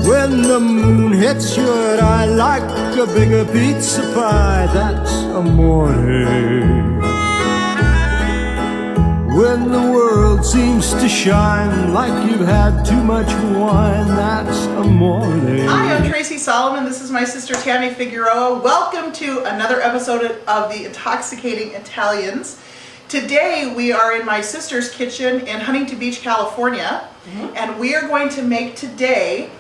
When the moon hits your eye like a bigger pizza pie, that's amore. When the world seems to shine like you've had too much wine, that's amore. Hi, I'm Tracie Solomon. This is my sister Tammy Figueroa. Welcome to another episode of the Intoxicating Italians. Today we are in my sister's kitchen in Huntington Beach, California, and we are going to make today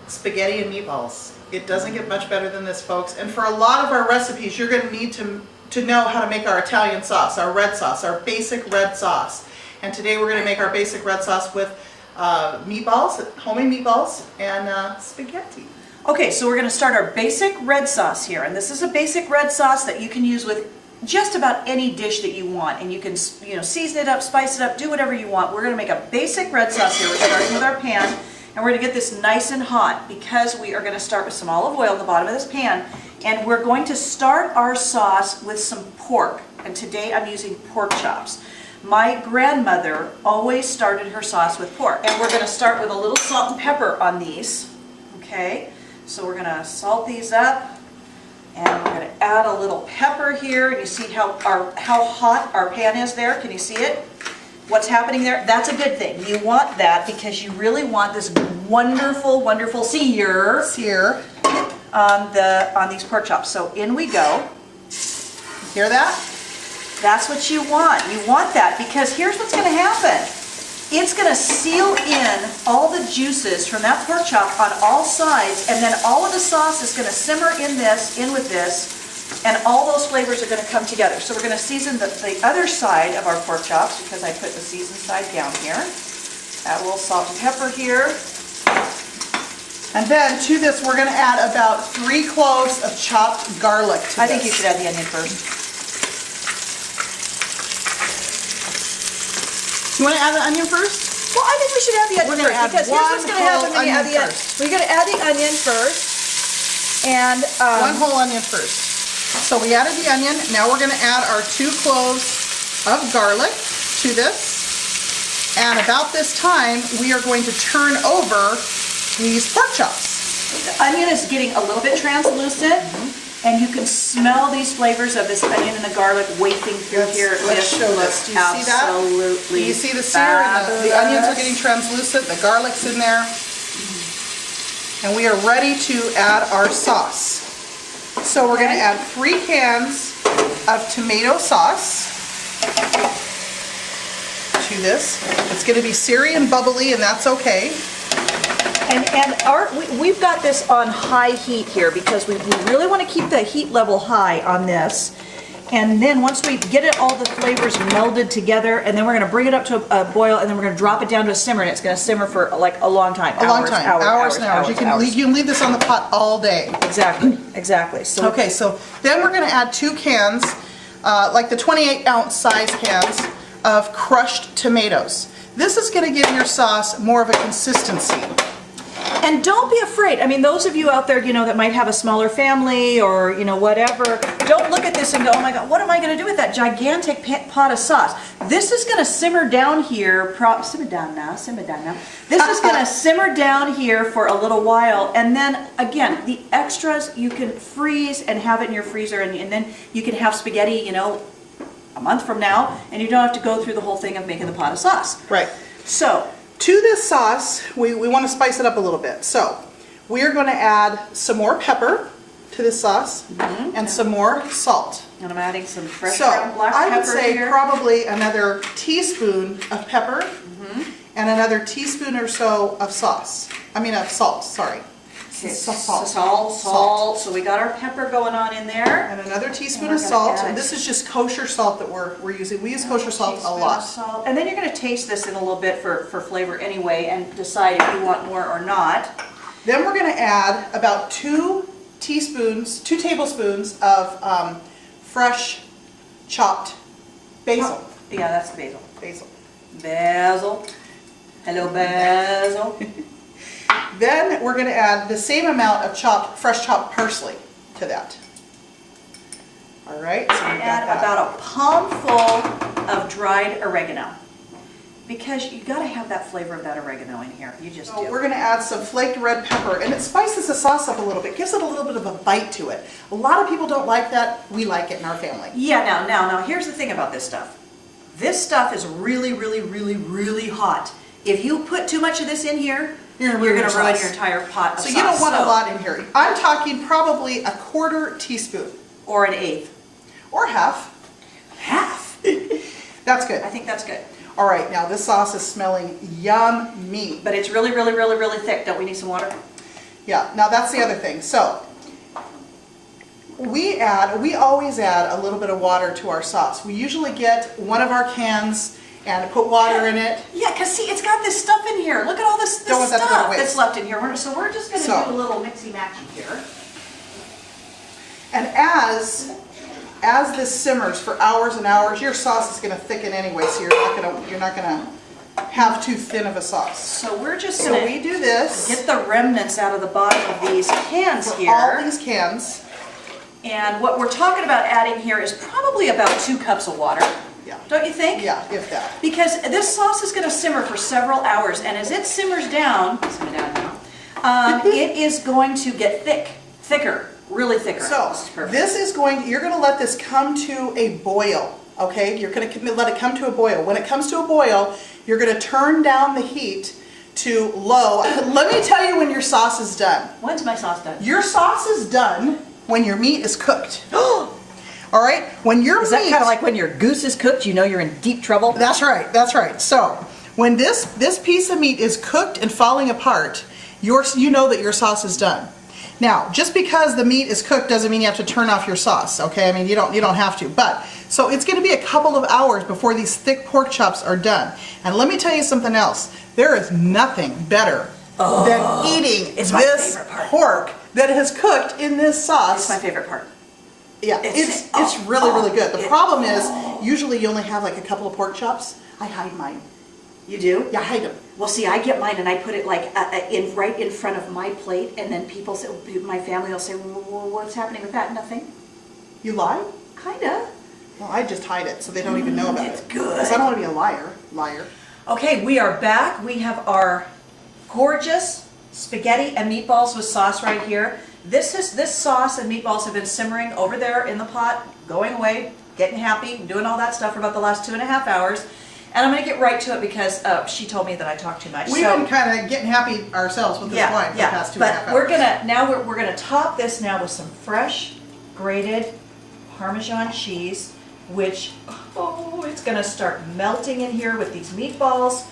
spaghetti and meatballs. It doesn't get much better than this, folks. And for a lot of our recipes, you're going to need to know how to make our Italian sauce, our red sauce, our basic red sauce. And today we're going to make our basic red sauce with meatballs, homemade meatballs, and spaghetti. Okay, so we're going to start our basic red sauce here. And this is a basic red sauce that you can use with just about any dish that you want. And you can, season it up, spice it up, do whatever you want. We're going to make a basic red sauce here. We're starting with our pan. And we're going to get this nice and hot because we are going to start with some olive oil in the bottom of this pan. And we're going to start our sauce with some pork. And today I'm using pork chops. My grandmother always started her sauce with pork. And we're going to start with a little salt and pepper on these. Okay, so we're going to salt these up. And we're going to add a little pepper here. And you see how hot our pan is there? Can you see it? What's happening there? That's a good thing. You want that because you really want this wonderful, wonderful sear on these pork chops. So in we go. Hear that? That's what you want. You want that because here's what's going to happen. It's going to seal in all the juices from that pork chop on all sides, and then all of the sauce is going to simmer in with this. And all those flavors are going to come together. So we're going to season the other side of our pork chops because I put the seasoned side down here. Add a little salt and pepper here. And then to this we're going to add about 3 cloves of chopped garlic to I think you should add the onion first. You want to add the onion first? Well, I think we should add the onion first because here's what's going to happen when you add the onion. We're going to add the onion first. And one whole onion first. So we added the onion. Now we're going to add our 2 cloves of garlic to this. And about this time, we are going to turn over these pork chops. The onion is getting a little bit translucent, and you can smell these flavors of this onion and the garlic wafting through here. Let's show this. Do you see that? Absolutely. Do you see the sear? The onions are getting translucent. The garlic's in there. And we are ready to add our sauce. So we're going to add 3 cans of tomato sauce to this. It's going to be seary and bubbly, and that's okay. And we've got this on high heat here because we really want to keep the heat level high on this. And then once we get it, all the flavors melded together, and then we're going to bring it up to a boil, and then we're going to drop it down to a simmer, and it's going to simmer for like a long time. Hours and hours. You can leave this on the pot all day. Exactly. So okay, so then we're going to add 2 cans, like the 28-ounce size cans of crushed tomatoes. This is going to give your sauce more of a consistency. And don't be afraid. I mean, those of you out there, that might have a smaller family or, whatever, don't look at this and go, oh my God, what am I going to do with that gigantic pot of sauce? This is going to simmer down here. Simmer down now. This is going to simmer down here for a little while. And then, again, the extras you can freeze and have it in your freezer. And then you can have spaghetti, a month from now. And you don't have to go through the whole thing of making the pot of sauce. Right. So to this sauce, we want to spice it up a little bit. So we are going to add some more pepper to this sauce and some more salt. And I'm adding some fresh ground black pepper. I would say probably another teaspoon of pepper and another teaspoon or so of salt, sorry. Okay, salt. So we got our pepper going on in there. And another teaspoon of salt. And this is just kosher salt that we're using. We use kosher salt a lot. And then you're going to taste this in a little bit for flavor anyway and decide if you want more or not. Then we're going to add about 2 tablespoons of fresh chopped basil. Yeah, that's basil. Basil. Hello, basil. Then we're going to add the same amount of fresh chopped parsley to that. All right, so we've got add about a palm full of dried oregano. because you got to have that flavor of that oregano in here. You just So do. we're going to add some flaked red pepper, and it spices the sauce up a little bit, gives it a little bit of a bite to it. A lot of people don't like that. We like it in our family. Yeah, now, here's the thing about this stuff. This stuff is really, really, really, really hot. If you put too much of this in here, you're going to ruin your entire pot of sauce. So you don't want a lot in here. I'm talking probably a 1/4 teaspoon. Or an 1/8. Or half. Half. That's good. I think that's good. All right, now this sauce is smelling yummy. But it's really, really, really, really thick. Don't we need some water? Yeah, now that's the other thing. So we always add a little bit of water to our sauce. We usually get one of our cans and put water in it. Yeah, because see, it's got this stuff in here. Look at all this Don't want that to go to stuff waste. that's left in here. So we're just going to do a little mixy-matchy here. And as this simmers for hours and hours, your sauce is going to thicken anyway, so you're not going to have too thin of a sauce. So we're just So going we do this. get the remnants out of the bottom of these cans for here. all these cans. And what we're talking about adding here is probably about 2 cups of water. Yeah. Don't you think? Yeah, if that. Because this sauce is going to simmer for several hours, and as it simmers down, it is going to get thicker, really thicker. So you're going to let this come to a boil, okay? You're going to let it come to a boil. When it comes to a boil, you're going to turn down the heat to low. Let me tell you when your sauce is done. When's my sauce done? Your sauce is done when your meat is cooked. All right? When your Is that kind of like when your goose is cooked, you know you're in deep trouble? That's right, that's right. So when this piece of meat is cooked and falling apart, you know that your sauce is done. Now, just because the meat is cooked doesn't mean you have to turn off your sauce, okay? I mean, you don't have to. But so it's going to be a couple of hours before these thick pork chops are done. And let me tell you something else. There is nothing better than eating it's my this favorite part. pork that has cooked in this sauce. It's my favorite part. Yeah, it's really, really good. The problem is, usually you only have like a couple of pork chops. I hide mine. You do? Yeah, I hide them. Well, see, I get mine and I put it like right in front of my plate, and then people say, my family will say, well, what's happening with that? Nothing. You lie? Kinda. Well, I just hide it so they don't even know about It's it. good. Because I don't want to be a liar. Okay, we are back. We have our gorgeous spaghetti and meatballs with sauce right here. This sauce and meatballs have been simmering over there in the pot, going away, getting happy, doing all that stuff for about the last 2.5 hours. And I'm going to get right to it because she told me that I talk too much. We've been kind of getting happy ourselves with this wine for the past 2.5 hours. But we're gonna top this now with some fresh grated Parmesan cheese, which it's gonna start melting in here with these meatballs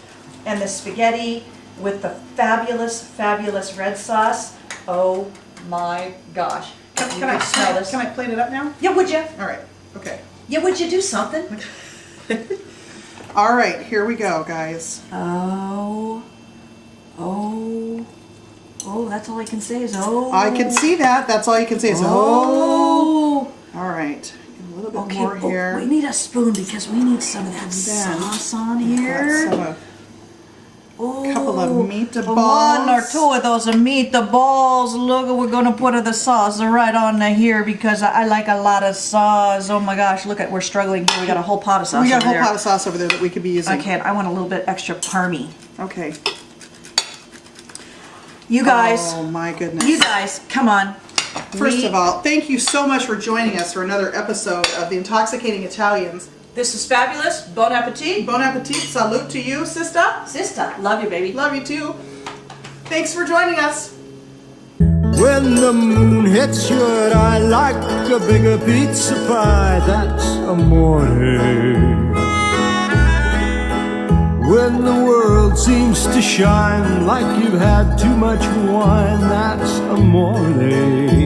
and the spaghetti with the fabulous, fabulous red sauce. Oh my gosh! Can I smell this? Can I plate it up now? Yeah, would you? All right. Okay. Yeah, would you do something? All right. Here we go, guys. Oh, that's all I can say is oh. I can see that. That's all you can say is oh. All right. A little bit more here. We need a spoon because we need some of that sauce on here. A couple of meatballs. One or two of those meatballs. Look, we're going to put the sauce right on here because I like a lot of sauce. Oh my gosh, look at, we're struggling here. We got a whole pot of sauce We got a over whole pot of sauce over there that we could be using. Okay, I want a little bit extra parmy. Okay. You guys. Oh my goodness. You guys, come on. First of all, thank you so much for joining us for another episode of the Intoxicating Italians. This is fabulous. Bon appetit. Bon appetit. Salute to you, sister. Sister, love you, baby. Love you too. Thanks for joining us. When the moon hits your eye like a bigger pizza pie, that's amore. When the world seems to shine like you've had too much wine, that's amore.